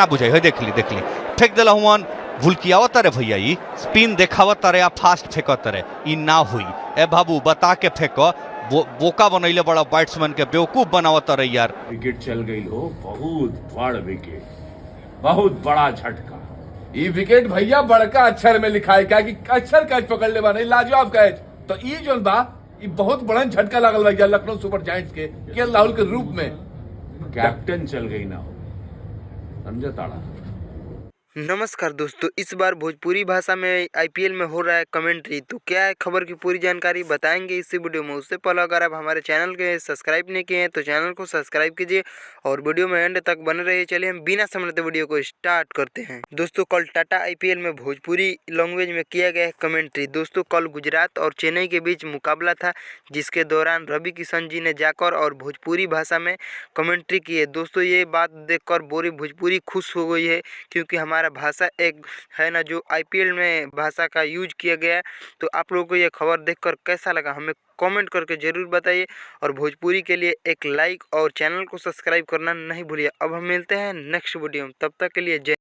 ना बुझाई है। देख ली फेंक दिला हुआ भूलकियावत रे भैया, ई स्पिन देखावत रे, फास्ट फेंकत रे, ई ना हुई। ए बाबू बता के फेंको, बोका बनैले बड़ा बैट्समैन के बेवकूफ बनावत रे यार। विकेट चल गई हो, बहुत बड़ विकेट, बहुत बड़ा झटका। ये विकेट भैया बड़का अक्षर में लिखा है, क्या कि अक्षर कैच पकड़ ले बा नहीं, लाजवाब कैच। तो ये जो बा ये बहुत बड़ा झटका लागल भैया लखनऊ सुपर जायंट्स के राहुल के रूप में। कैप्टन चल गई ना हो, समझा ताड़ा। नमस्कार दोस्तों, इस बार भोजपुरी भाषा में आईपीएल में हो रहा है कमेंट्री। तो क्या है खबर की पूरी जानकारी बताएंगे इसी वीडियो में। उससे पहले अगर आप हमारे चैनल के सब्सक्राइब नहीं किए हैं तो चैनल को सब्सक्राइब कीजिए और वीडियो में एंड तक बने रहिए। चलिए हम बिना समय लेते वीडियो को स्टार्ट करते हैं। दोस्तों कल टाटा आईपीएल में भोजपुरी लैंग्वेज में किया गया है कमेंट्री। दोस्तों कल गुजरात और चेन्नई के बीच मुकाबला था, जिसके दौरान रवि किशन जी ने जाकर और भोजपुरी भाषा में कमेंट्री की है। दोस्तों ये बात देखकर पूरी भोजपुरी खुश हो गई है, क्योंकि हमारा भाषा एक है ना जो आईपीएल में भाषा का यूज किया गया है। तो आप लोगों को ये खबर देखकर कैसा लगा हमें कमेंट करके ज़रूर बताइए, और भोजपुरी के लिए एक लाइक और चैनल को सब्सक्राइब करना नहीं भूलिए। अब हम मिलते हैं नेक्स्ट वीडियो में, तब तक के लिए जय।